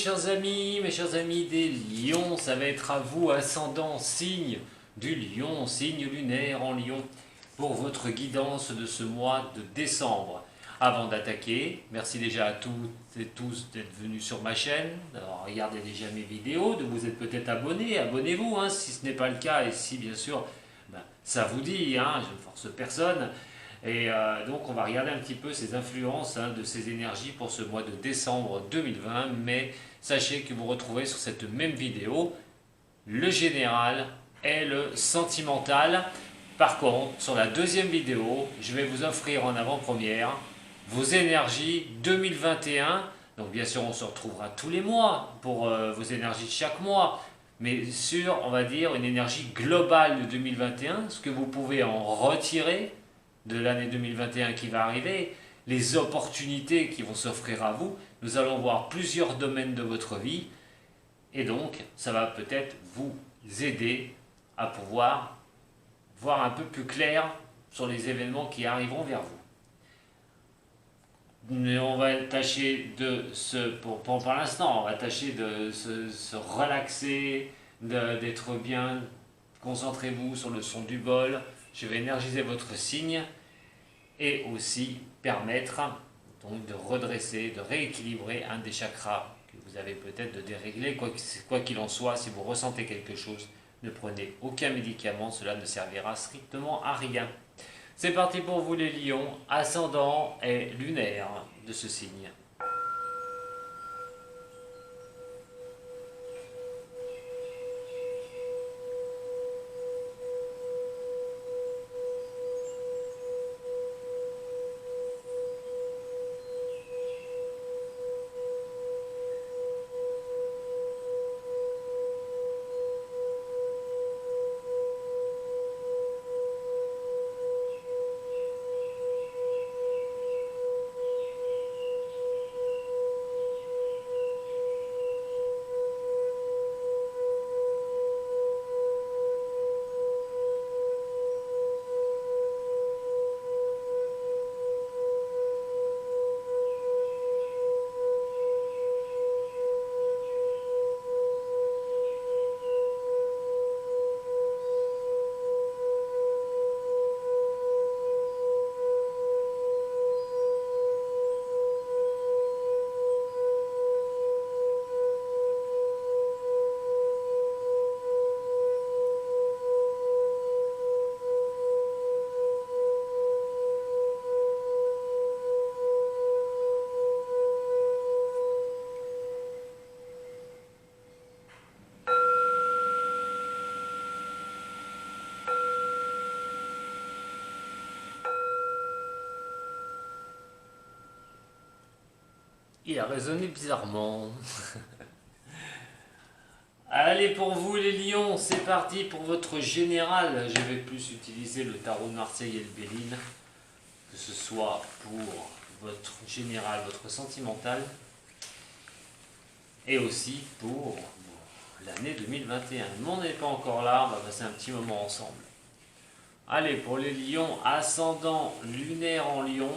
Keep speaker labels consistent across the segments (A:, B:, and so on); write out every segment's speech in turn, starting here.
A: mes chers amis des lions, ça va être à vous, ascendant signe du lion, signe lunaire en lion, pour votre guidance de ce mois de décembre. Avant d'attaquer, merci déjà à toutes et tous d'être venus sur ma chaîne, d'avoir regardé déjà mes vidéos, de vous être peut-être abonnés, abonnez-vous si ce n'est pas le cas, et si bien sûr ça vous dit, je ne force personne. Et donc on va regarder un petit peu ces influences de ces énergies pour ce mois de décembre 2020, mais sachez que vous retrouvez sur cette même vidéo le général et le sentimental. Par contre, sur la deuxième vidéo, je vais vous offrir en avant-première vos énergies 2021. Donc bien sûr on se retrouvera tous les mois pour vos énergies de chaque mois, mais sur, on va dire, une énergie globale de 2021, ce que vous pouvez en retirer de l'année 2021 qui va arriver, les opportunités qui vont s'offrir à vous. Nous allons voir plusieurs domaines de votre vie et donc ça va peut-être vous aider à pouvoir voir un peu plus clair sur les événements qui arriveront vers vous. Mais on va tâcher de pour l'instant, on va tâcher de se relaxer, d'être bien. Concentrez-vous sur le son du bol. Je vais énergiser votre signe et aussi permettre donc de redresser, de rééquilibrer un des chakras que vous avez peut-être de dérégler. Quoi qu'il en soit, si vous ressentez quelque chose, ne prenez aucun médicament, cela ne servira strictement à rien. C'est parti pour vous les lions, ascendant et lunaire de ce signe. Il a résonné bizarrement. Allez pour vous les lions, c'est parti pour votre général. Je vais plus utiliser le tarot de Marseille et le Béline, que ce soit pour votre général, votre sentimental, et aussi pour l'année 2021. Le monde n'est pas encore là, on va passer un petit moment ensemble. Allez pour les lions, ascendant lunaire en lion.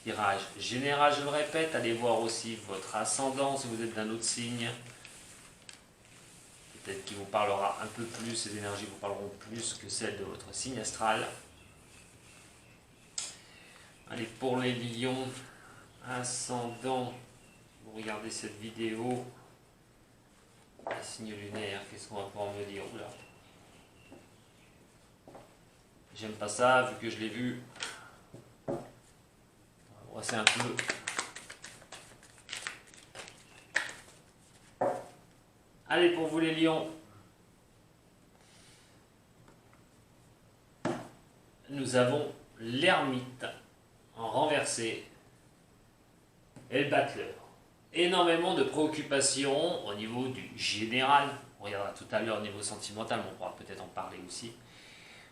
A: Tirage général, je le répète, allez voir aussi votre ascendant si vous êtes d'un autre signe. Peut-être qu'il vous parlera un peu plus, ces énergies vous parleront plus que celles de votre signe astral. Allez, pour les lions, ascendant, vous regardez cette vidéo, le signe lunaire, qu'est-ce qu'on va pouvoir me dire? Oula. J'aime pas ça, vu que je l'ai vu. C'est un peu. Allez pour vous les lions. Nous avons l'ermite en renversé et le battleur. Énormément de préoccupations au niveau du général. On regardera tout à l'heure au niveau sentimental, mais on pourra peut-être en parler aussi.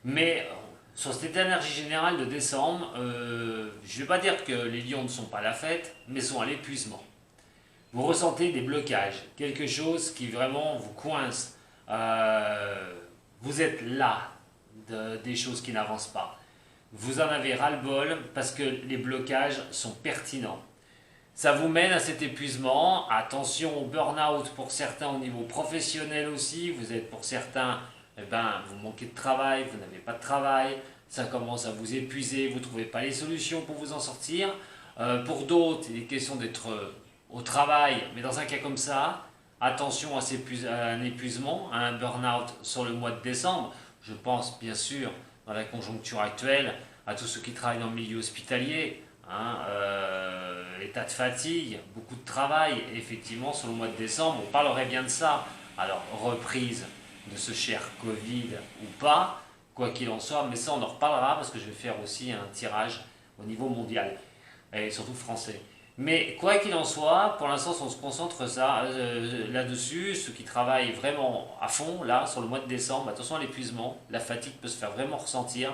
A: Mais sur cette énergie générale de décembre, je ne vais pas dire que les lions ne sont pas à la fête, mais sont à l'épuisement. Vous ressentez des blocages, quelque chose qui vraiment vous coince. Vous êtes là des choses qui n'avancent pas. Vous en avez ras-le-bol parce que les blocages sont pertinents. Ça vous mène à cet épuisement. Attention au burn-out pour certains au niveau professionnel aussi. Vous êtes pour certains, eh ben, vous manquez de travail, vous n'avez pas de travail. Ça commence à vous épuiser, vous ne trouvez pas les solutions pour vous en sortir. Pour d'autres, il est question d'être au travail, mais dans un cas comme ça, attention à un épuisement, à un burn-out sur le mois de décembre. Je pense bien sûr, dans la conjoncture actuelle, à tous ceux qui travaillent dans le milieu hospitalier. État de fatigue, beaucoup de travail, et effectivement sur le mois de décembre, on parlerait bien de ça. Alors, reprise de ce cher Covid ou pas, quoi qu'il en soit, mais ça on en reparlera parce que je vais faire aussi un tirage au niveau mondial, et surtout français. Mais quoi qu'il en soit, pour l'instant on se concentre là-dessus, ceux qui travaillent vraiment à fond, là, sur le mois de décembre, attention à l'épuisement, la fatigue peut se faire vraiment ressentir.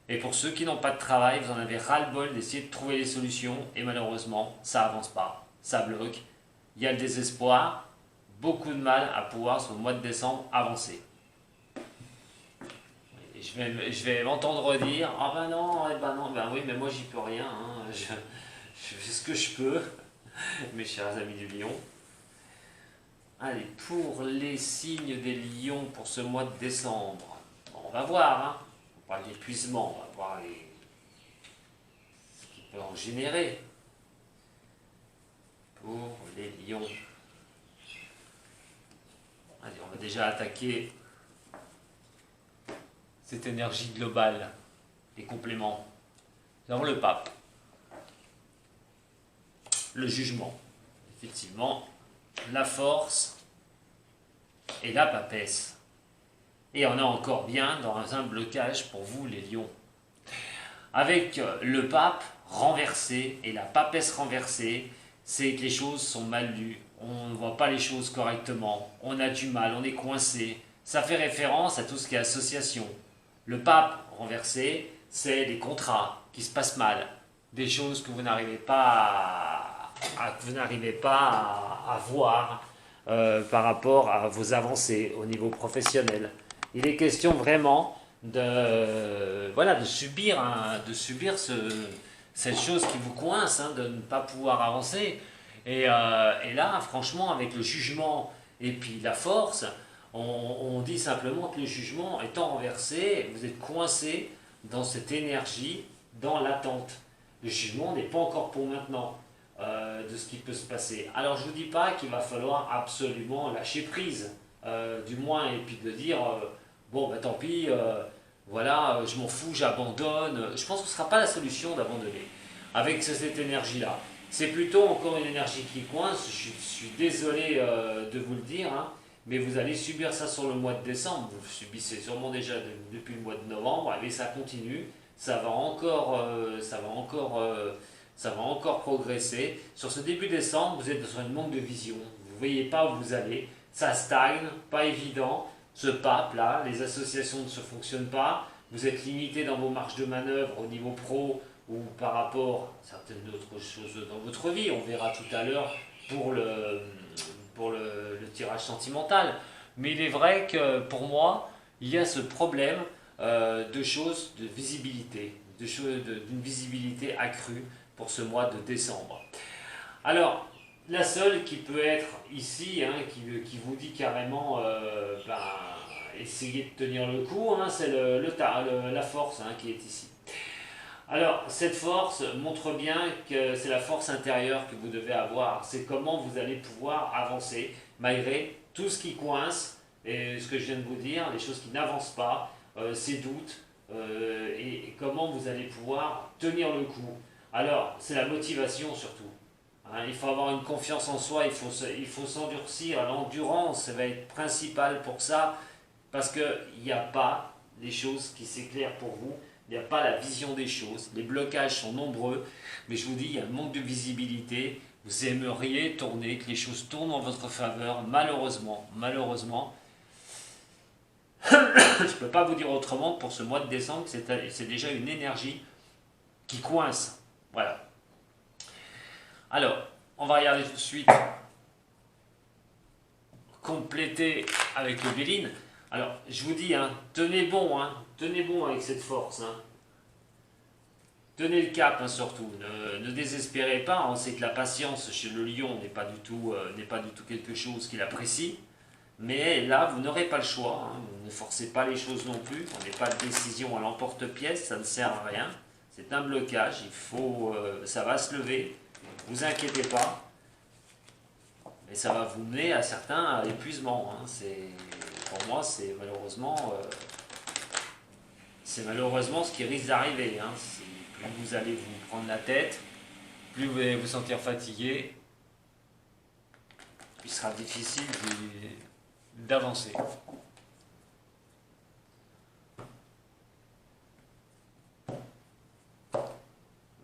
A: Et pour ceux qui n'ont pas de travail, vous en avez ras-le-bol d'essayer de trouver des solutions et malheureusement, ça avance pas, ça bloque. Il y a le désespoir, beaucoup de mal à pouvoir sur le mois de décembre avancer. Et je vais m'entendre dire ah ben non, ben oui, mais moi j'y peux rien, hein. Je fais ce que je peux, mes chers amis du Lion. Allez, pour les signes des lions pour ce mois de décembre, bon, on va voir, hein. On parle d'épuisement, on va voir ce qui peut en générer. Pour les lions. Allez, on va déjà attaquer cette énergie globale, les compléments. Nous avons le pape, le jugement, effectivement, la force et la papesse. Et on a encore bien dans un blocage pour vous les lions. Avec le pape renversé et la papesse renversée, c'est que les choses sont mal lues, on ne voit pas les choses correctement, on a du mal, on est coincé. Ça fait référence à tout ce qui est association. Le pape renversé, c'est des contrats qui se passent mal, des choses que vous n'arrivez pas à voir par rapport à vos avancées au niveau professionnel. Il est question vraiment de subir cette chose qui vous coince, hein, de ne pas pouvoir avancer. Et là, franchement, avec le jugement et puis la force, on dit simplement que le jugement étant renversé, vous êtes coincé dans cette énergie, dans l'attente. Le jugement n'est pas encore pour maintenant de ce qui peut se passer. Alors je ne vous dis pas qu'il va falloir absolument lâcher prise, du moins, et puis de dire bon, bah tant pis, voilà, je m'en fous, j'abandonne. Je pense que ce ne sera pas la solution d'abandonner avec cette énergie-là. C'est plutôt encore une énergie qui coince, je suis désolé de vous le dire, hein, mais vous allez subir ça sur le mois de décembre. Vous subissez sûrement déjà depuis le mois de novembre, mais ça continue, ça va encore progresser. Sur ce début décembre, vous êtes dans un manque de vision, vous ne voyez pas où vous allez, ça stagne, pas évident. Ce pape-là, les associations ne se fonctionnent pas, vous êtes limité dans vos marges de manœuvre au niveau pro ou par rapport à certaines autres choses dans votre vie. On verra tout à l'heure pour le tirage sentimental. Mais il est vrai que pour moi, il y a ce problème de choses, de visibilité, d'une visibilité accrue pour ce mois de décembre. Alors, la seule qui peut être ici, hein, qui vous dit carrément, essayez de tenir le coup, hein, c'est la force, hein, qui est ici. Alors, cette force montre bien que c'est la force intérieure que vous devez avoir. C'est comment vous allez pouvoir avancer malgré tout ce qui coince, et ce que je viens de vous dire, les choses qui n'avancent pas, ces doutes, et comment vous allez pouvoir tenir le coup. Alors, c'est la motivation surtout. Hein, il faut avoir une confiance en soi, il faut s'endurcir. L'endurance, ça va être principal pour ça, parce qu'il n'y a pas les choses qui s'éclairent pour vous, il n'y a pas la vision des choses, les blocages sont nombreux, mais je vous dis, il y a un manque de visibilité, vous aimeriez tourner, que les choses tournent en votre faveur, malheureusement, je ne peux pas vous dire autrement, pour ce mois de décembre, c'est déjà une énergie qui coince, voilà. Alors, on va regarder tout de suite, compléter avec le Béline. Alors, je vous dis, hein, tenez bon avec cette force. Hein. Tenez le cap, hein, surtout. Ne désespérez pas. On sait que la patience chez le lion n'est pas du tout quelque chose qu'il apprécie. Mais là, vous n'aurez pas le choix. Hein. Ne forcez pas les choses non plus. On n'est pas de décision à l'emporte-pièce. Ça ne sert à rien. C'est un blocage. Ça va se lever. Ne vous inquiétez pas. Mais ça va vous mener à certains à l'épuisement. Hein. Pour moi, c'est malheureusement ce qui risque d'arriver. Hein. Plus vous allez vous prendre la tête, plus vous allez vous sentir fatigué, plus il sera difficile d'avancer. Vous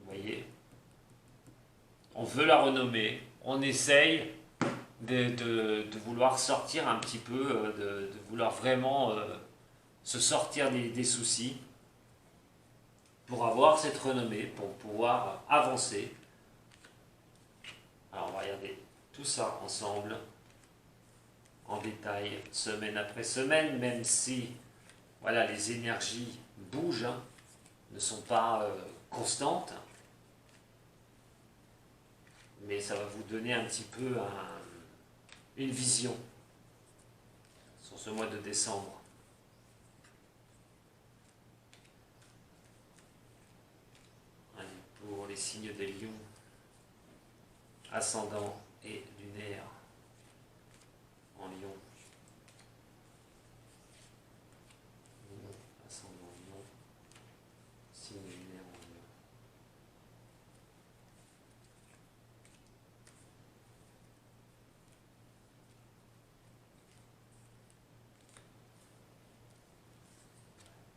A: voyez, on veut la renommer, on essaye de vouloir sortir un petit peu, de vouloir vraiment se sortir des soucis pour avoir cette renommée, pour pouvoir avancer. Alors on va regarder tout ça ensemble, en détail, semaine après semaine, même si voilà, les énergies bougent, hein, ne sont pas constantes, mais ça va vous donner un petit peu une vision sur ce mois de décembre. Pour les signes des lions, ascendant et lunaire en lion. Lion, ascendant lion, signe lunaire en lion.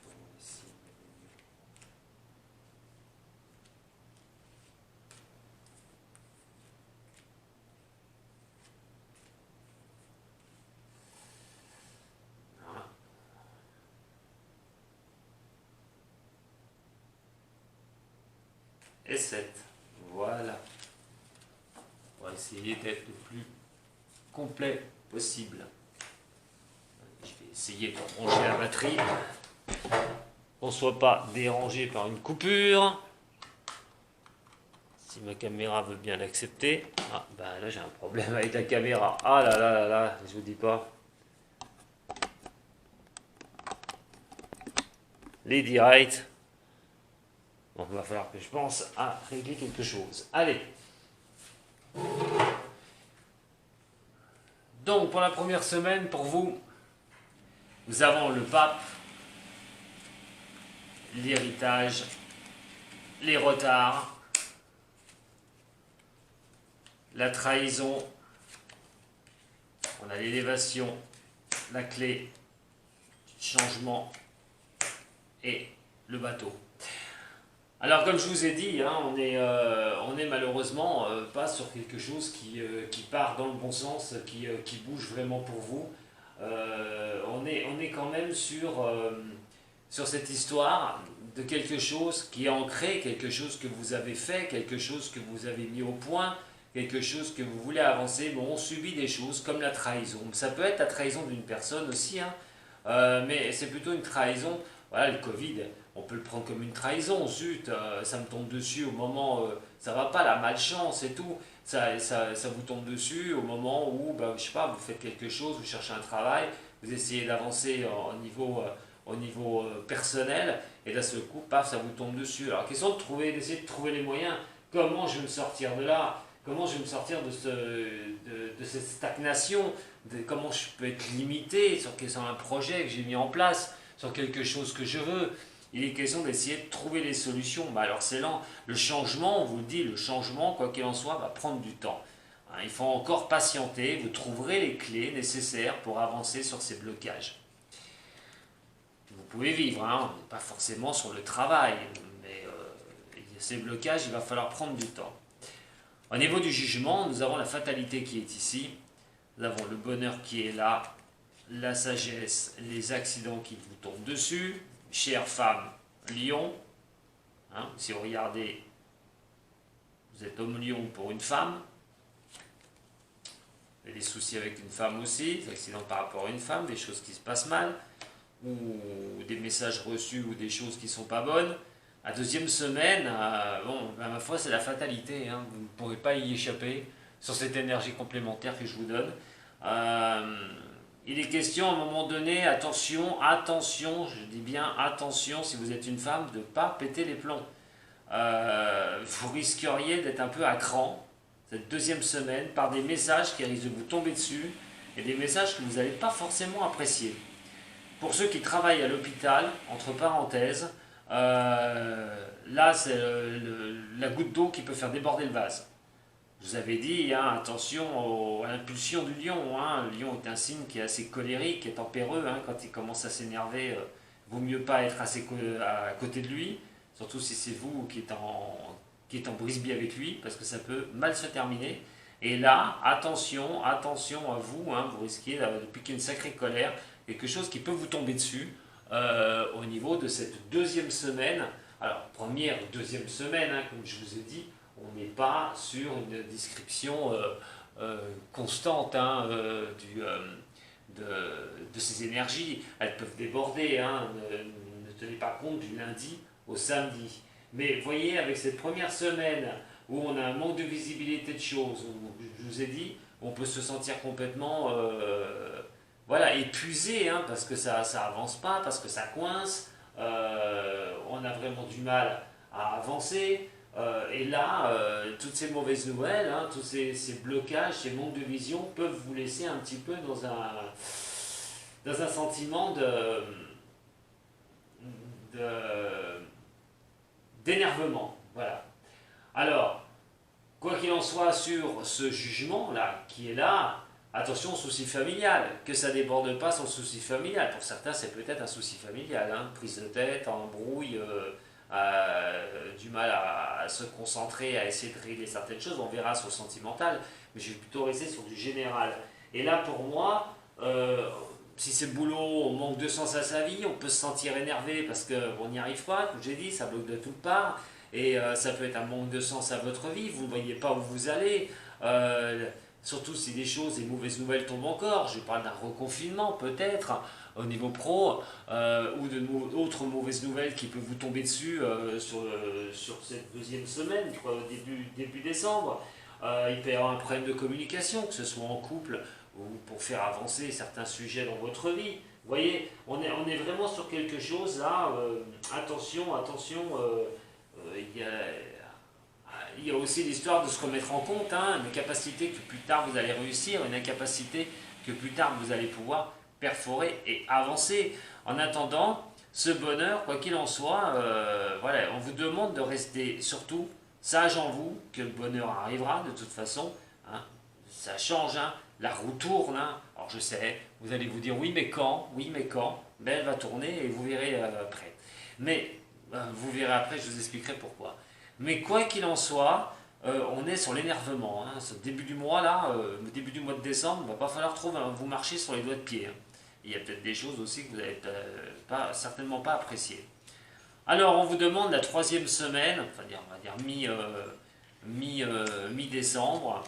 A: Pour les signes des lions. Et 7. Voilà. On va essayer d'être le plus complet possible. Je vais essayer de brancher la batterie. On ne soit pas dérangé par une coupure. Si ma caméra veut bien l'accepter. Ah, ben là j'ai un problème avec la caméra. Ah là là là là, je vous dis pas. Les directs. Bon, il va falloir que je pense à régler quelque chose. Allez. Donc, pour la première semaine, pour vous, nous avons le pape, l'héritage, les retards, la trahison, on a l'élévation, la clé, changement et le bateau. Alors comme je vous ai dit, hein, on est malheureusement pas sur quelque chose qui part dans le bon sens, qui bouge vraiment pour vous. On est quand même sur cette histoire de quelque chose qui est ancré, quelque chose que vous avez fait, quelque chose que vous avez mis au point, quelque chose que vous voulez avancer. Bon, on subit des choses comme la trahison. Ça peut être la trahison d'une personne aussi, hein, mais c'est plutôt une trahison. Voilà, le Covid, on peut le prendre comme une trahison. Zut, ça me tombe dessus au moment, ça va pas, la malchance et tout. Ça vous tombe dessus au moment où, je sais pas, vous faites quelque chose, vous cherchez un travail, vous essayez d'avancer au niveau personnel, et d'un seul coup, paf, ça vous tombe dessus. Alors, question d'essayer de trouver les moyens. Comment je vais me sortir de là? Comment je vais me sortir de cette stagnation? Comment je peux être limité sur un projet que j'ai mis en place, sur quelque chose que je veux? Il est question d'essayer de trouver les solutions. Alors c'est lent. Le changement, on vous le dit, le changement, quoi qu'il en soit, va prendre du temps. Hein, il faut encore patienter. Vous trouverez les clés nécessaires pour avancer sur ces blocages. Vous pouvez vivre, hein, on n'est pas forcément sur le travail, mais ces blocages, il va falloir prendre du temps. Au niveau du jugement, nous avons la fatalité qui est ici. Nous avons le bonheur qui est là, la sagesse, les accidents qui vous tombent dessus. Chère femme, lion, hein, si vous regardez, vous êtes homme lion pour une femme, il y a des soucis avec une femme aussi, des accidents par rapport à une femme, des choses qui se passent mal, ou des messages reçus ou des choses qui ne sont pas bonnes. La deuxième semaine, bon, ben, ma foi, c'est la fatalité, hein. Vous ne pourrez pas y échapper sur cette énergie complémentaire que je vous donne. Euh, il est question à un moment donné, attention, attention, je dis bien attention si vous êtes une femme, de ne pas péter les plombs. Vous risqueriez d'être un peu à cran cette deuxième semaine par des messages qui risquent de vous tomber dessus et des messages que vous n'allez pas forcément apprécier. Pour ceux qui travaillent à l'hôpital, entre parenthèses, là c'est la goutte d'eau qui peut faire déborder le vase. Je vous avais dit, hein, attention à l'impulsion du lion. Hein. Le lion est un signe qui est assez colérique et tempéreux. Hein. Quand il commence à s'énerver, vaut mieux pas être à côté de lui, surtout si c'est vous qui êtes en brisbee avec lui, parce que ça peut mal se terminer. Et là, attention, attention à vous, hein, vous risquez de piquer une sacrée colère, quelque chose qui peut vous tomber dessus au niveau de cette deuxième semaine. Alors, première, deuxième semaine, hein, comme je vous ai dit, on n'est pas sur une description constante hein, de ces énergies. Elles peuvent déborder, hein, ne tenez pas compte du lundi au samedi. Mais voyez, avec cette première semaine où on a un manque de visibilité de choses, où je vous ai dit, on peut se sentir complètement voilà, épuisé, hein, parce que ça avance pas, parce que ça coince, on a vraiment du mal à avancer. Et là, toutes ces mauvaises nouvelles, hein, tous ces blocages, ces manques de vision peuvent vous laisser un petit peu dans un sentiment d'énervement. Voilà. Alors, quoi qu'il en soit sur ce jugement-là, qui est là, attention au souci familial, que ça déborde pas sur le souci familial. Pour certains, c'est peut-être un souci familial, hein, prise de tête, embrouille, du mal à se concentrer, à essayer de régler certaines choses. On verra sur le sentimental, mais je vais plutôt rester sur du général. Et là, pour moi, si c'est le boulot, on manque de sens à sa vie, on peut se sentir énervé parce qu'on n'y arrive pas, comme j'ai dit, ça bloque de toutes parts. Et ça peut être un manque de sens à votre vie, vous ne voyez pas où vous allez. Surtout si des choses, des mauvaises nouvelles tombent encore. Je parle d'un reconfinement peut-être au niveau pro ou d'autres mauvaises nouvelles qui peuvent vous tomber dessus sur cette deuxième semaine, début décembre. Il peut y avoir un problème de communication, que ce soit en couple ou pour faire avancer certains sujets dans votre vie. Vous voyez, on est vraiment sur quelque chose là. Attention, attention. Il y a aussi l'histoire de se remettre en compte, hein, une incapacité que plus tard vous allez réussir, une incapacité que plus tard vous allez pouvoir perforer et avancer. En attendant, ce bonheur, quoi qu'il en soit, voilà, on vous demande de rester surtout sage en vous, que le bonheur arrivera de toute façon. Hein, ça change, hein, la roue tourne. Hein. Alors je sais, vous allez vous dire oui mais quand, ben, elle va tourner et vous verrez après. Mais vous verrez après, je vous expliquerai pourquoi. Mais quoi qu'il en soit, on est sur l'énervement. Hein. Ce début du mois là, le début du mois de décembre, il ne va pas falloir trop vous marcher sur les doigts de pied. Hein. Il y a peut-être des choses aussi que vous n'allez certainement pas apprécier. Alors on vous demande la troisième semaine, on va dire mi-décembre.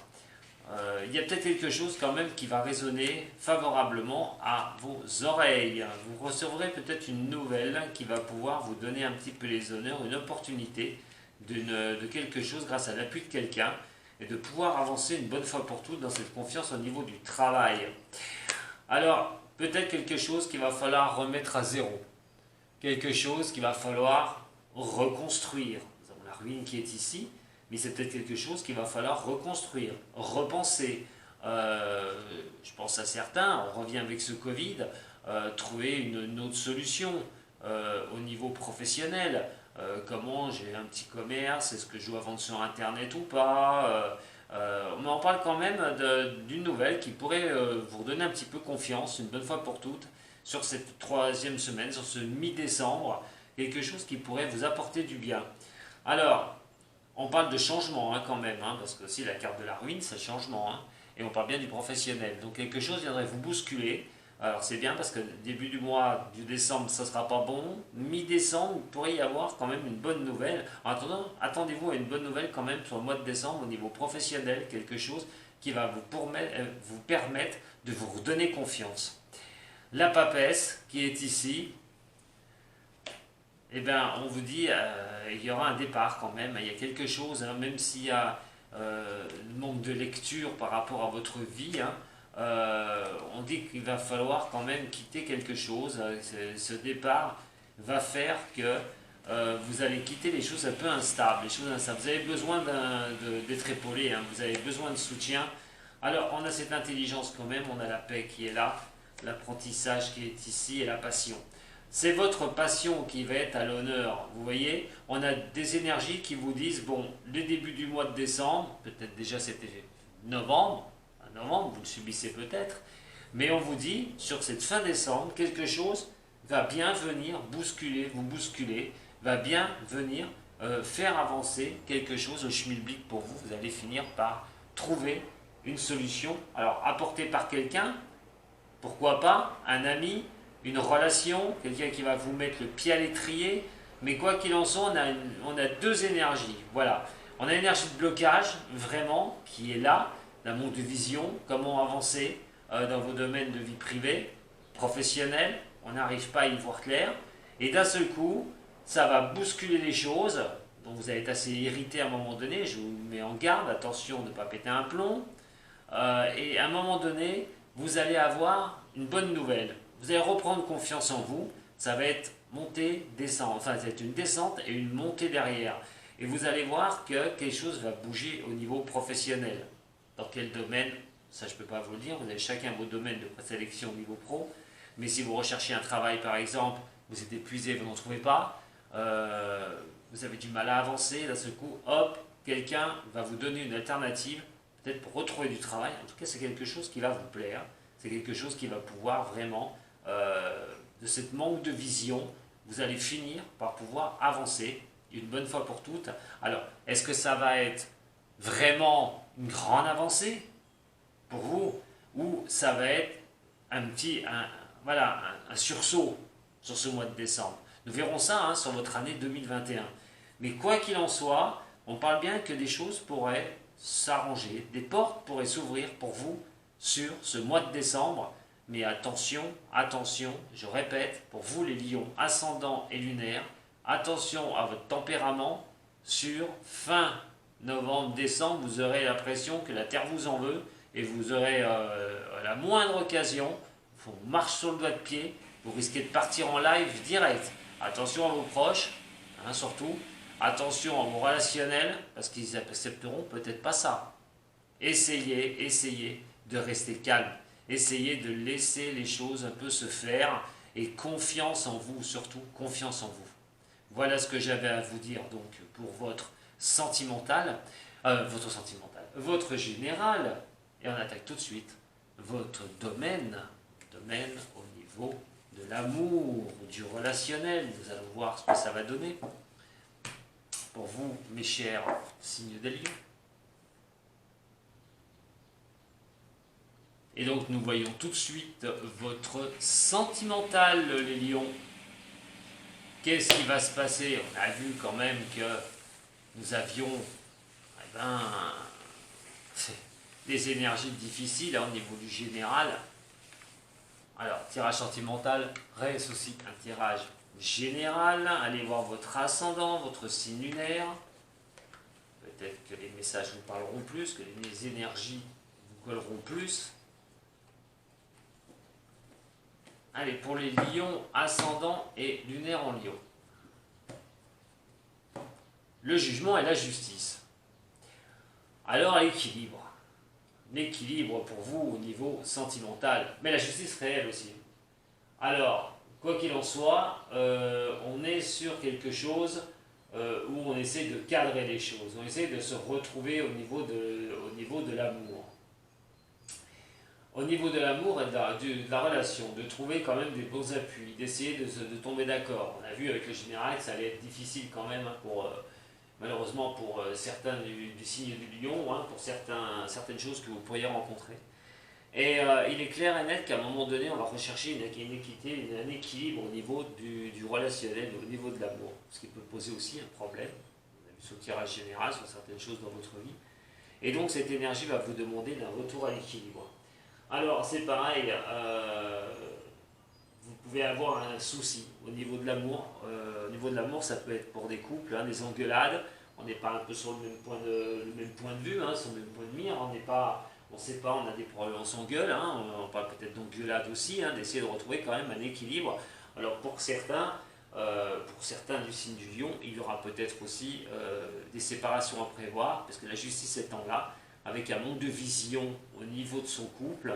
A: Il y a peut-être quelque chose quand même qui va résonner favorablement à vos oreilles. Vous recevrez peut-être une nouvelle qui va pouvoir vous donner un petit peu les honneurs, une opportunité de quelque chose grâce à l'appui de quelqu'un et de pouvoir avancer une bonne fois pour toutes dans cette confiance au niveau du travail. Alors, peut-être quelque chose qu'il va falloir remettre à zéro. Quelque chose qu'il va falloir reconstruire. Nous avons la ruine qui est ici, mais c'est peut-être quelque chose qu'il va falloir reconstruire, repenser. Je pense à certains, on revient avec ce Covid, trouver une autre solution au niveau professionnel. Comment j'ai un petit commerce, est-ce que je dois vendre sur internet ou pas, on en parle quand même d'une nouvelle qui pourrait vous redonner un petit peu confiance une bonne fois pour toutes sur cette troisième semaine, sur ce mi-décembre, quelque chose qui pourrait vous apporter du bien. Alors, on parle de changement hein, quand même, hein, parce que aussi la carte de la ruine c'est le changement, hein, et on parle bien du professionnel, donc quelque chose viendrait vous bousculer. Alors c'est bien parce que début du mois du décembre ça sera pas bon, mi-décembre il pourrait y avoir quand même une bonne nouvelle. En attendant, attendez-vous à une bonne nouvelle quand même sur le mois de décembre au niveau professionnel, quelque chose qui va vous permettre de vous redonner confiance. La papesse qui est ici, eh bien, on vous dit, il y aura un départ quand même, il y a quelque chose, hein, même s'il y a le manque de lecture par rapport à votre vie, hein, on dit qu'il va falloir quand même quitter quelque chose. Ce départ va faire que vous allez quitter les choses un peu instables, les choses instables. Vous avez besoin d'être épaulé, hein, vous avez besoin de soutien. Alors, on a cette intelligence quand même, on a la paix qui est là, l'apprentissage qui est ici et la passion. C'est votre passion qui va être à l'honneur. Vous voyez, on a des énergies qui vous disent, bon, le début du mois de décembre, peut-être déjà c'était novembre, vous le subissez peut-être, mais on vous dit, sur cette fin décembre, quelque chose va bien venir vous bousculer, va bien venir faire avancer quelque chose au schmilblick pour vous. Vous allez finir par trouver une solution, alors apportée par quelqu'un, pourquoi pas, un ami, une relation, quelqu'un qui va vous mettre le pied à l'étrier, mais quoi qu'il en soit, on a deux énergies. Voilà. On a l'énergie de blocage, vraiment, qui est là, d'un manque de vision, comment avancer dans vos domaines de vie privée, professionnelle, on n'arrive pas à y voir clair, et d'un seul coup, ça va bousculer les choses, donc vous allez être assez irrité à un moment donné, je vous mets en garde, attention de ne pas péter un plomb, et à un moment donné, vous allez avoir une bonne nouvelle. Vous allez reprendre confiance en vous. Ça va être montée, descente. Enfin, ça va être une descente et une montée derrière. Et vous allez voir que quelque chose va bouger au niveau professionnel. Dans quel domaine? Ça, je ne peux pas vous le dire. Vous avez chacun vos domaines de présélection au niveau pro. Mais si vous recherchez un travail, par exemple, vous êtes épuisé, vous n'en trouvez pas, vous avez du mal à avancer, d'un seul coup, hop, quelqu'un va vous donner une alternative peut-être pour retrouver du travail. En tout cas, c'est quelque chose qui va vous plaire. C'est quelque chose qui va pouvoir vraiment, de cette manque de vision, vous allez finir par pouvoir avancer une bonne fois pour toutes. Alors, est-ce que ça va être vraiment une grande avancée pour vous ou ça va être voilà, un sursaut sur ce mois de décembre? Nous verrons ça hein, sur votre année 2021. Mais quoi qu'il en soit, on parle bien que des choses pourraient s'arranger, des portes pourraient s'ouvrir pour vous sur ce mois de décembre. Mais attention, attention, je répète, pour vous les lions ascendants et lunaires, attention à votre tempérament. Sur fin novembre, décembre, vous aurez l'impression que la terre vous en veut et vous aurez à la moindre occasion, vous marche sur le doigt de pied, vous risquez de partir en live direct. Attention à vos proches, hein, surtout. Attention à vos relationnels, parce qu'ils accepteront peut-être pas ça. Essayez de rester calme. Essayez de laisser les choses un peu se faire et confiance en vous, surtout confiance en vous. Voilà ce que j'avais à vous dire donc pour votre sentimental, votre général, et on attaque tout de suite votre domaine au niveau de l'amour, du relationnel. Nous allons voir ce que ça va donner pour vous, mes chers signes des lions. Et donc nous voyons tout de suite votre sentimental, les lions. Qu'est-ce qui va se passer? On a vu quand même que nous avions des énergies difficiles hein, au niveau du général. Alors, tirage sentimental reste aussi un tirage général. Allez voir votre ascendant, votre signe lunaire. Peut-être que les messages vous parleront plus, que les énergies vous colleront plus. Allez, pour les lions, ascendant et lunaire en lion. Le jugement et la justice. Alors, l'équilibre. L'équilibre pour vous au niveau sentimental, mais la justice réelle aussi. Alors, quoi qu'il en soit, on est sur quelque chose où on essaie de cadrer les choses, on essaie de se retrouver au niveau de l'amour. Au niveau de l'amour et de la relation, de trouver quand même des bons appuis, d'essayer de tomber d'accord. On a vu avec le général que ça allait être difficile quand même malheureusement pour certains du signe du lion, hein, pour certaines choses que vous pourriez rencontrer. Et il est clair et net qu'à un moment donné, on va rechercher une équité, un équilibre au niveau du relationnel, au niveau de l'amour. Ce qui peut poser aussi un problème. On a vu ce tirage général sur certaines choses dans votre vie. Et donc cette énergie va vous demander d'un retour à l'équilibre. Alors c'est pareil, vous pouvez avoir un souci au niveau de l'amour. Au niveau de l'amour, ça peut être pour des couples, hein, des engueulades. On n'est pas un peu sur le même point de vue, hein, sur le même point de mire. On n'est pas, on sait pas, on a des problèmes, on s'engueule. Hein, on parle peut-être d'engueulade aussi, hein, d'essayer de retrouver quand même un équilibre. Alors pour certains du signe du lion, il y aura peut-être aussi des séparations à prévoir, parce que la justice étant là, avec un manque de vision au niveau de son couple.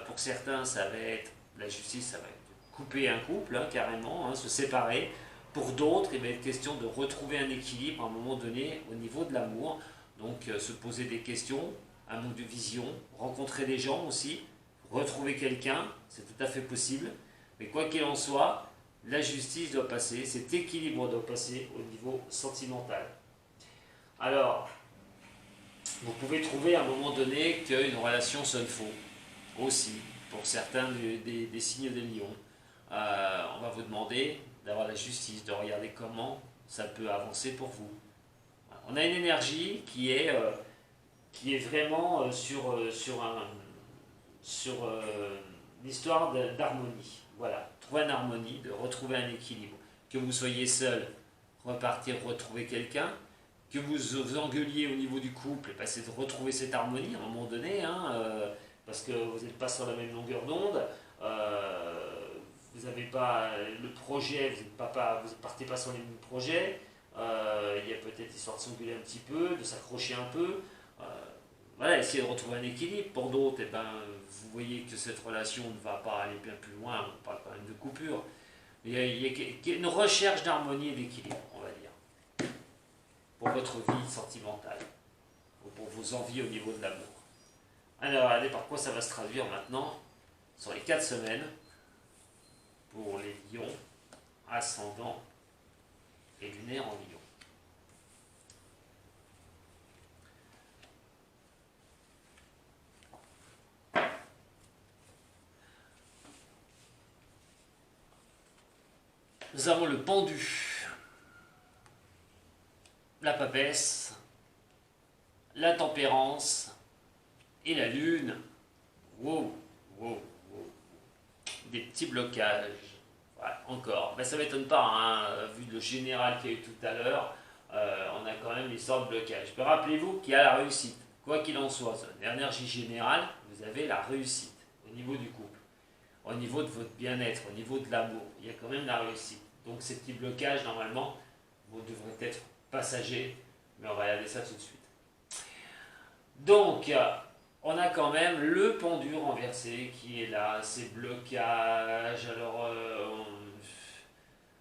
A: Pour certains, ça va être la justice, ça va être couper un couple, hein, carrément, hein, se séparer. Pour d'autres, il va être question de retrouver un équilibre à un moment donné au niveau de l'amour. Donc se poser des questions, un manque de vision, rencontrer des gens aussi, retrouver quelqu'un, c'est tout à fait possible. Mais quoi qu'il en soit, la justice doit passer, cet équilibre doit passer au niveau sentimental. Alors, vous pouvez trouver à un moment donné qu'une relation sonne faux, aussi, pour certains des signes de lion. On va vous demander d'avoir la justice, de regarder comment ça peut avancer pour vous. On a une énergie qui est vraiment sur l'histoire d'harmonie. Voilà, trouver une harmonie, de retrouver un équilibre. Que vous soyez seul, repartir, retrouver quelqu'un. Que vous vous engueuliez au niveau du couple, c'est de retrouver cette harmonie à un moment donné, hein, parce que vous n'êtes pas sur la même longueur d'onde. Vous n'avez pas le projet, vous ne partez pas sur les mêmes projets. Il y a peut-être histoire de s'engueuler un petit peu, de s'accrocher un peu. Voilà, essayer de retrouver un équilibre. Pour d'autres, eh ben, vous voyez que cette relation ne va pas aller bien plus loin, on parle quand même de coupure. Il y a une recherche d'harmonie et d'équilibre, on va dire, pour votre vie sentimentale, ou pour vos envies au niveau de l'amour. Alors, regardez par quoi ça va se traduire maintenant sur les 4 semaines pour les lions, ascendant et lunaire en lion. Nous avons le pendu, la papesse, la tempérance et la lune. Wow, wow, wow. Des petits blocages. Voilà, encore. Mais ça ne m'étonne pas, hein, vu le général qu'il y a eu tout à l'heure, on a quand même l'histoire de blocage. Mais rappelez-vous qu'il y a la réussite. Quoi qu'il en soit, sur l'énergie générale, vous avez la réussite au niveau du couple, au niveau de votre bien-être, au niveau de l'amour. Il y a quand même la réussite. Donc ces petits blocages, normalement, vous devrez être passagers, mais on va regarder ça tout de suite. Donc, on a quand même le pendu renversé qui est là, ces blocages. Alors,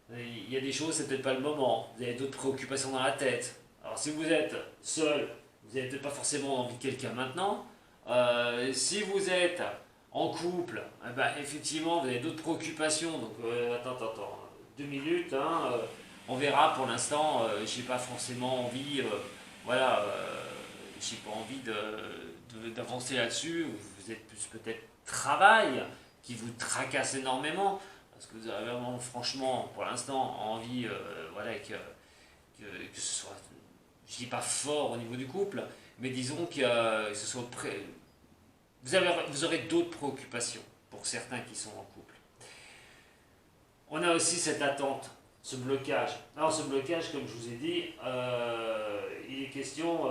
A: il y a des choses, c'est peut-être pas le moment. Vous avez d'autres préoccupations dans la tête. Alors, si vous êtes seul, vous n'avez peut-être pas forcément envie de quelqu'un maintenant. Si vous êtes en couple, eh ben, effectivement, vous avez d'autres préoccupations. Donc, attends, 2 minutes. Hein, on verra. Pour l'instant, j'ai pas forcément envie. Voilà. J'ai pas envie d'avancer là-dessus. Vous êtes plus peut-être travail qui vous tracasse énormément. Parce que vous avez vraiment, franchement, pour l'instant, envie voilà, que ce soit, je dis pas fort au niveau du couple, mais disons que ce soit prêt. Vous aurez d'autres préoccupations pour certains qui sont en couple. On a aussi cette attente, ce blocage. Alors ce blocage, comme je vous ai dit, il est question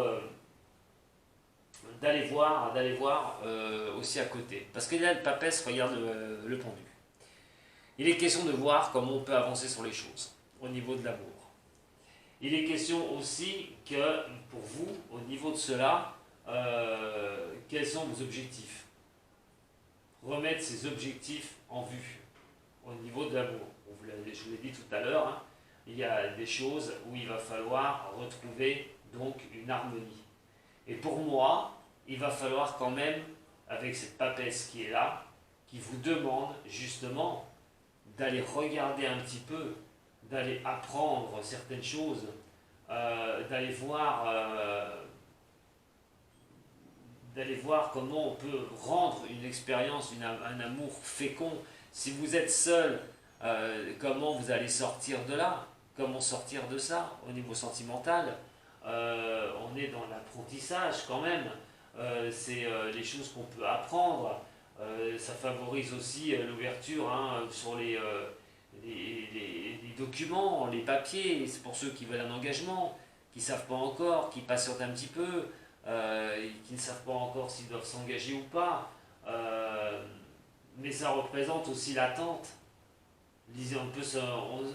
A: d'aller voir aussi à côté. Parce que là, le papesse regarde le pendu. Il est question de voir comment on peut avancer sur les choses au niveau de l'amour. Il est question aussi que, pour vous, au niveau de cela, quels sont vos objectifs? Remettre ces objectifs en vue au niveau de l'amour. Je vous l'ai dit tout à l'heure, hein, il y a des choses où il va falloir retrouver donc une harmonie. Et pour moi, il va falloir quand même, avec cette papesse qui est là, qui vous demande justement d'aller regarder un petit peu, d'aller apprendre certaines choses, d'aller voir comment on peut rendre une expérience, un amour fécond. Si vous êtes seul, comment vous allez sortir de là? Comment sortir de ça au niveau sentimental? On est dans l'apprentissage quand même. C'est les choses qu'on peut apprendre. Ça favorise aussi l'ouverture sur les documents, les papiers. C'est pour ceux qui veulent un engagement, qui ne savent pas encore, qui patientent un petit peu, qui ne savent pas encore s'ils doivent s'engager ou pas. Mais ça représente aussi l'attente.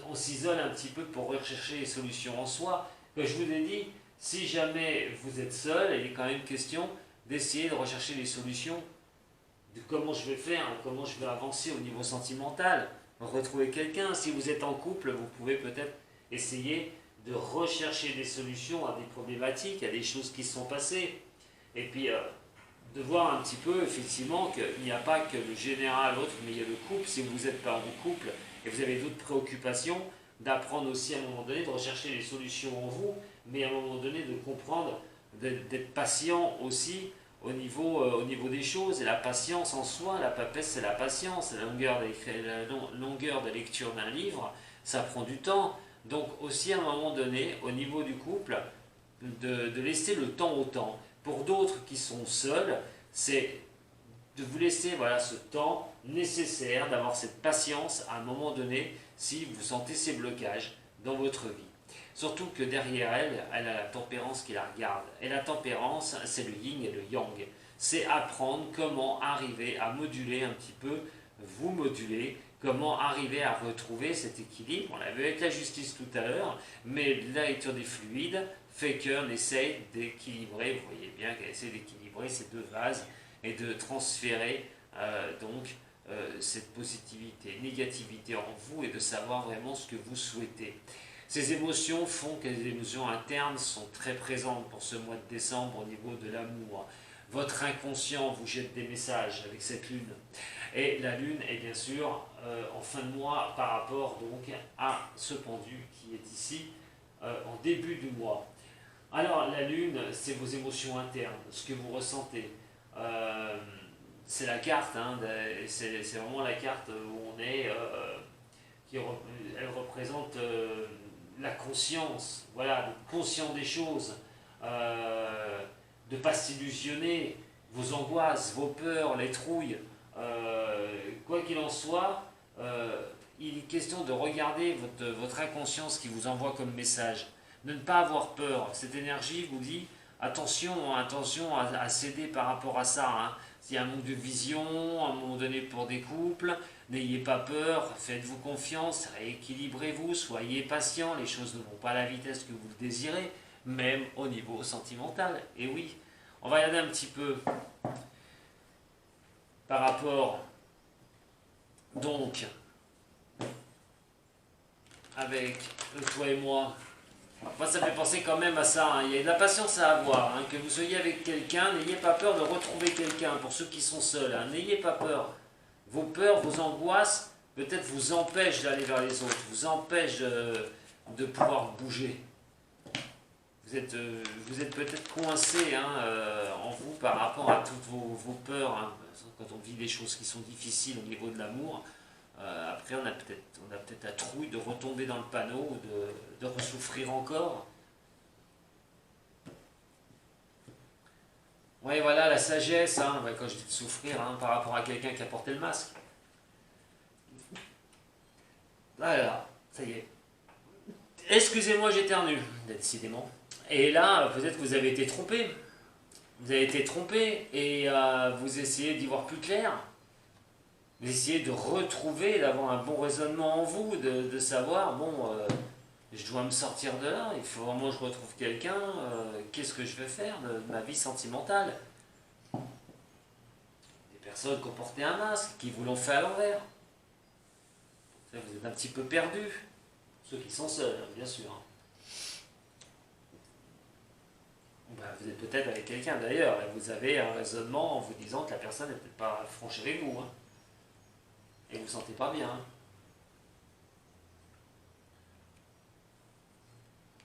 A: On s'isole un petit peu pour rechercher les solutions en soi. Comme je vous ai dit, si jamais vous êtes seul, il est quand même question d'essayer de rechercher les solutions de comment je vais faire, comment je vais avancer au niveau sentimental, retrouver quelqu'un. Si vous êtes en couple, vous pouvez peut-être essayer de rechercher des solutions à des problématiques, à des choses qui se sont passées. Et puis, de voir un petit peu, effectivement, qu'il n'y a pas que le général, l'autre, mais il y a le couple. Si vous n'êtes pas en couple et vous avez d'autres préoccupations, d'apprendre aussi à un moment donné, de rechercher les solutions en vous, mais à un moment donné de comprendre, d'être patient aussi au niveau des choses. Et la patience en soi, la papesse, c'est la patience. La longueur de lecture d'un livre, ça prend du temps. Donc aussi à un moment donné, au niveau du couple, de laisser le temps au temps. Pour d'autres qui sont seuls, c'est de vous laisser ce temps nécessaire, d'avoir cette patience à un moment donné si vous sentez ces blocages dans votre vie. Surtout que derrière elle, elle a la tempérance qui la regarde. Et la tempérance, c'est le yin et le yang. C'est apprendre comment arriver à moduler un petit peu, vous moduler, comment arriver à retrouver cet équilibre. On l'a vu avec la justice tout à l'heure, mais la lecture des fluides fait qu'on essaye d'équilibrer, vous voyez bien qu'elle essaie d'équilibrer ces deux vases et de transférer cette positivité, négativité en vous et de savoir vraiment ce que vous souhaitez. Ces émotions font que les émotions internes sont très présentes pour ce mois de décembre au niveau de l'amour. Votre inconscient vous jette des messages avec cette lune. Et la lune est bien sûr en fin de mois par rapport donc à ce pendu qui est ici en début du mois. Alors la lune, c'est vos émotions internes, ce que vous ressentez. C'est la carte, c'est vraiment la carte où on est, elle représente la conscience, voilà, d'être conscient des choses, de ne pas s'illusionner, vos angoisses, vos peurs, les trouilles, quoi qu'il en soit, il est question de regarder votre inconscience qui vous envoie comme message, de ne pas avoir peur. Cette énergie vous dit attention, attention à céder par rapport à ça. S'il y a un manque de vision, à un moment donné pour des couples, n'ayez pas peur, faites-vous confiance, rééquilibrez-vous, soyez patient, les choses ne vont pas à la vitesse que vous le désirez, même au niveau sentimental. Et oui, on va regarder un petit peu par rapport donc avec toi et moi. Moi, ça fait penser quand même à ça. Il y a de la patience à avoir. Que vous soyez avec quelqu'un, n'ayez pas peur de retrouver quelqu'un. Pour ceux qui sont seuls, n'ayez pas peur. Vos peurs, vos angoisses, peut-être vous empêchent d'aller vers les autres, vous empêchent de pouvoir bouger. Vous êtes peut-être coincé en vous par rapport à toutes vos peurs. Quand on vit des choses qui sont difficiles au niveau de l'amour, après on a peut-être la trouille de retomber dans le panneau, de ressouffrir encore. Oui, voilà, la sagesse, quand je dis de souffrir, par rapport à quelqu'un qui a porté le masque. Voilà, ça y est. Excusez-moi, j'éternue, décidément. Et là, peut-être que vous avez été trompé. Vous avez été trompé et vous essayez d'y voir plus clair. Vous essayez de retrouver, d'avoir un bon raisonnement en vous, de savoir, je dois me sortir de là, il faut vraiment que je retrouve quelqu'un, qu'est-ce que je vais faire de ma vie sentimentale? Des personnes qui ont porté un masque, qui vous l'ont fait à l'envers. Vous êtes un petit peu perdus, ceux qui sont seuls, bien sûr. Vous êtes peut-être avec quelqu'un d'ailleurs, et vous avez un raisonnement en vous disant que la personne n'est peut-être pas franche avec vous. Et vous ne vous sentez pas bien.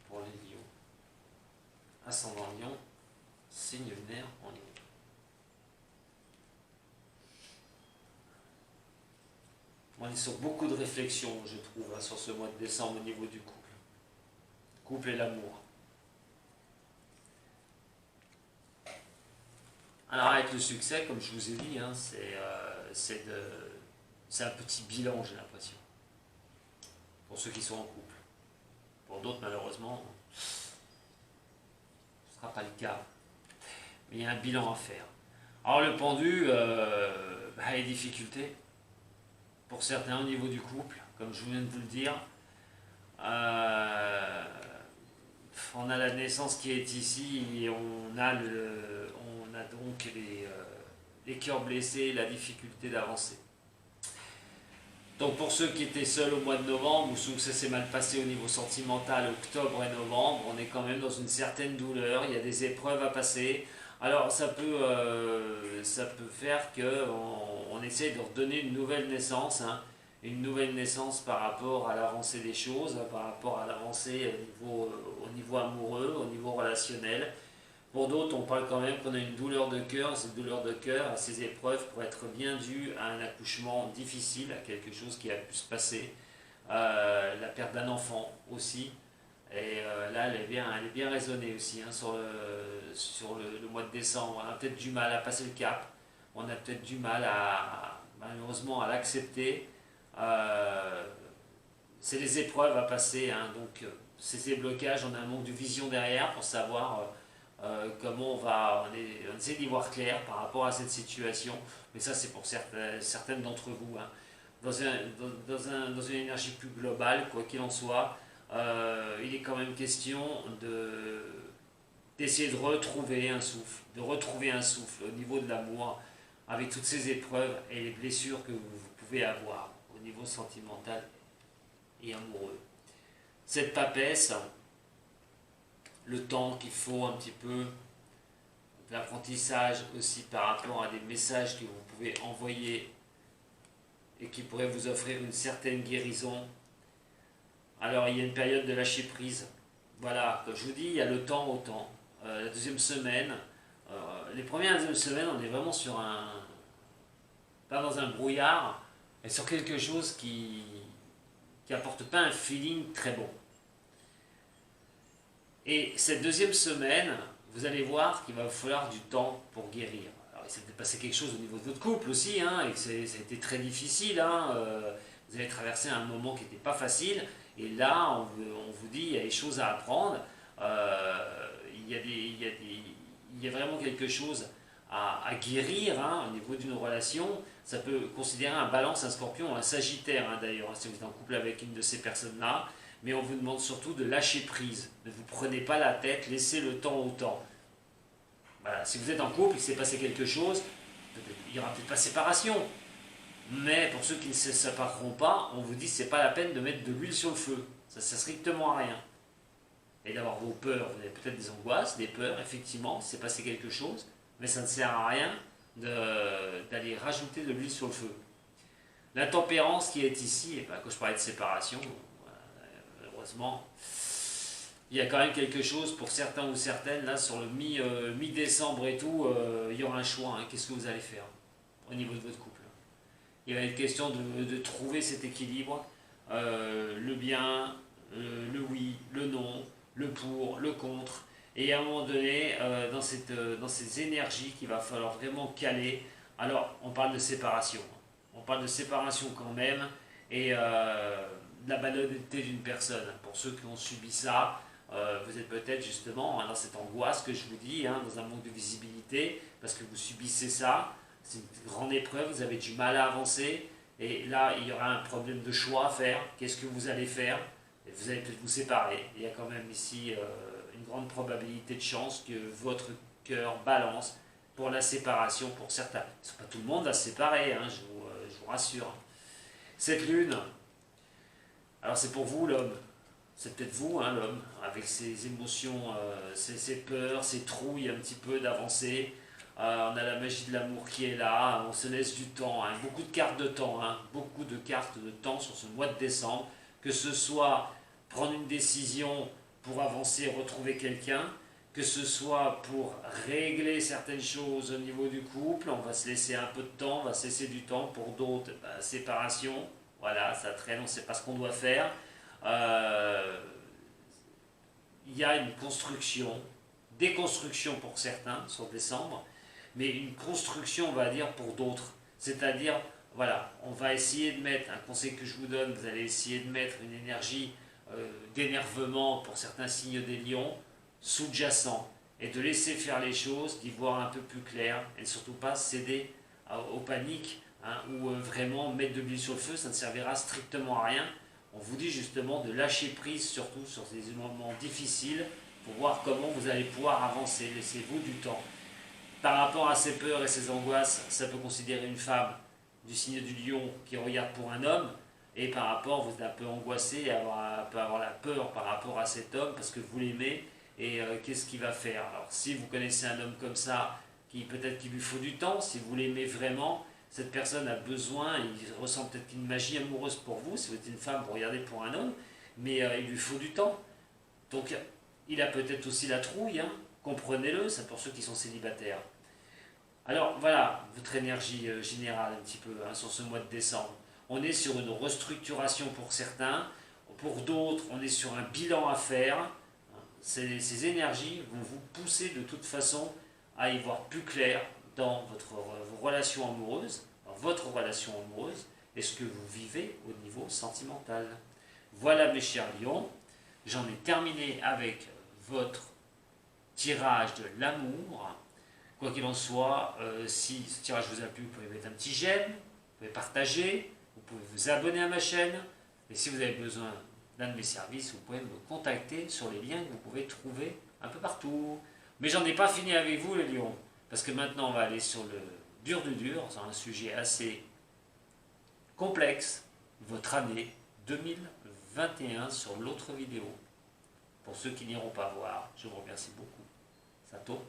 A: Pour les lions. Ascendant lion, signe lunaire en lion. On est sur beaucoup de réflexions, je trouve, sur ce mois de décembre au niveau du couple. Couple et l'amour. Alors avec le succès, comme je vous ai dit, c'est c'est un petit bilan, j'ai l'impression, pour ceux qui sont en couple. Pour d'autres, malheureusement, ce ne sera pas le cas. Mais il y a un bilan à faire. Alors le pendu a les difficultés, pour certains au niveau du couple, comme je viens de vous le dire. On a la naissance qui est ici et on a donc les cœurs blessés, la difficulté d'avancer. Donc pour ceux qui étaient seuls au mois de novembre ou ceux que ça s'est mal passé au niveau sentimental, octobre et novembre, on est quand même dans une certaine douleur, il y a des épreuves à passer. Alors ça peut faire qu'on essaie de redonner une nouvelle naissance, hein, une nouvelle naissance par rapport à l'avancée des choses, par rapport à l'avancée au niveau amoureux, au niveau relationnel. Pour d'autres, on parle quand même qu'on a une douleur de cœur. Cette douleur de cœur, ces épreuves pourraient être bien dues à un accouchement difficile, à quelque chose qui a pu se passer, la perte d'un enfant aussi. Et là, elle est bien raisonnée aussi, hein, sur le mois de décembre. On a peut-être du mal à passer le cap, on a peut-être du mal malheureusement à l'accepter. C'est les épreuves à passer, hein, donc ces blocages, on a un manque de vision derrière pour savoir comment on essaie d'y voir clair par rapport à cette situation, mais ça c'est pour certaines d'entre vous, hein. Dans une énergie plus globale, quoi qu'il en soit, il est quand même question d'essayer de retrouver un souffle au niveau de l'amour, avec toutes ces épreuves et les blessures que vous pouvez avoir au niveau sentimental et amoureux. Cette papesse, le temps qu'il faut un petit peu, de l'apprentissage aussi par rapport à des messages que vous pouvez envoyer et qui pourraient vous offrir une certaine guérison. Alors il y a une période de lâcher prise. Voilà, comme je vous dis, il y a le temps au temps. La deuxième semaine, les premières et deuxième semaines, on est vraiment pas dans un brouillard, mais sur quelque chose qui apporte pas un feeling très bon. Et cette deuxième semaine, vous allez voir qu'il va vous falloir du temps pour guérir. Alors, il s'est passé quelque chose au niveau de votre couple aussi, hein, et ça a été très difficile. Hein, vous avez traversé un moment qui n'était pas facile, et là, on vous dit il y a des choses à apprendre. Il y a vraiment quelque chose à guérir, hein, au niveau d'une relation. Ça peut considérer un balance, un scorpion, un sagittaire, hein, d'ailleurs, hein, si vous êtes en couple avec une de ces personnes-là. Mais on vous demande surtout de lâcher prise. Ne vous prenez pas la tête, laissez le temps au temps. Voilà. Si vous êtes en couple, il s'est passé quelque chose, il n'y aura peut-être pas séparation. Mais pour ceux qui ne se sépareront pas, on vous dit que ce n'est pas la peine de mettre de l'huile sur le feu. Ça ne sert strictement à rien. Et d'avoir vos peurs, vous avez peut-être des angoisses, des peurs, effectivement, il s'est passé quelque chose, mais ça ne sert à rien d'aller rajouter de l'huile sur le feu. La tempérance qui est ici, et ben, quand je parlais de séparation, malheureusement, il y a quand même quelque chose pour certains ou certaines, là sur le mi-décembre et tout, il y aura un choix, hein. Qu'est-ce que vous allez faire au niveau de votre couple? Il va être question de trouver cet équilibre, le bien, le oui, le non, le pour, le contre, et à un moment donné, dans ces énergies qu'il va falloir vraiment caler. Alors, on parle de séparation, quand même, et de la banalité d'une personne. Pour ceux qui ont subi ça, vous êtes peut-être justement, hein, dans cette angoisse que je vous dis, hein, dans un manque de visibilité, parce que vous subissez ça. C'est une grande épreuve, vous avez du mal à avancer, et là, il y aura un problème de choix à faire. Qu'est-ce que vous allez faire? Et vous allez peut-être vous séparer. Il y a quand même ici une grande probabilité de chance que votre cœur balance pour la séparation pour certains. Pas tout le monde va se séparer, hein, je vous rassure. Cette lune, alors c'est pour vous l'homme, c'est peut-être vous, hein, l'homme, avec ses émotions, ses peurs, ses trouilles un petit peu d'avancer. On a la magie de l'amour qui est là, on se laisse du temps, hein, beaucoup de cartes de temps, hein, beaucoup de cartes de temps sur ce mois de décembre, que ce soit prendre une décision pour avancer, retrouver quelqu'un, que ce soit pour régler certaines choses au niveau du couple, on va se laisser un peu de temps, on va se laisser du temps. Pour d'autres, séparation, voilà, ça traîne, on ne sait pas ce qu'on doit faire. Il y a une construction, déconstruction pour certains sur décembre, mais une construction, on va dire, pour d'autres. C'est-à-dire, voilà, on va essayer de mettre, un conseil que je vous donne, vous allez essayer de mettre une énergie d'énervement pour certains signes des lions, sous-jacent, et de laisser faire les choses, d'y voir un peu plus clair, et surtout pas céder aux paniques, hein, ou vraiment mettre de l'huile sur le feu, ça ne servira strictement à rien. On vous dit justement de lâcher prise, surtout sur ces moments difficiles, pour voir comment vous allez pouvoir avancer. Laissez-vous du temps. Par rapport à ces peurs et ces angoisses, ça peut considérer une femme du signe du lion qui regarde pour un homme, et par rapport, vous êtes un peu angoissé, peut avoir la peur par rapport à cet homme parce que vous l'aimez, et qu'est-ce qu'il va faire. Alors si vous connaissez un homme comme ça, qui peut-être qu'il lui faut du temps, si vous l'aimez vraiment, cette personne a besoin, il ressent peut-être une magie amoureuse pour vous, si vous êtes une femme, vous regardez pour un homme, mais il lui faut du temps. Donc il a peut-être aussi la trouille, hein, comprenez-le, c'est pour ceux qui sont célibataires. Alors voilà, votre énergie générale un petit peu, hein, sur ce mois de décembre. On est sur une restructuration pour certains, pour d'autres on est sur un bilan à faire. Ces énergies vont vous pousser de toute façon à y voir plus clair dans vos relations amoureuses, dans votre relation amoureuse et ce que vous vivez au niveau sentimental. Voilà mes chers lions, j'en ai terminé avec votre tirage de l'amour. Quoi qu'il en soit, si ce tirage vous a plu, vous pouvez mettre un petit j'aime, vous pouvez partager, vous pouvez vous abonner à ma chaîne, et si vous avez besoin d'un de mes services, vous pouvez me contacter sur les liens que vous pouvez trouver un peu partout. Mais j'en ai pas fini avec vous les lions, parce que maintenant on va aller sur le dur du dur, c'est un sujet assez complexe, votre année 2021 sur l'autre vidéo. Pour ceux qui n'iront pas voir, je vous remercie beaucoup. Sato.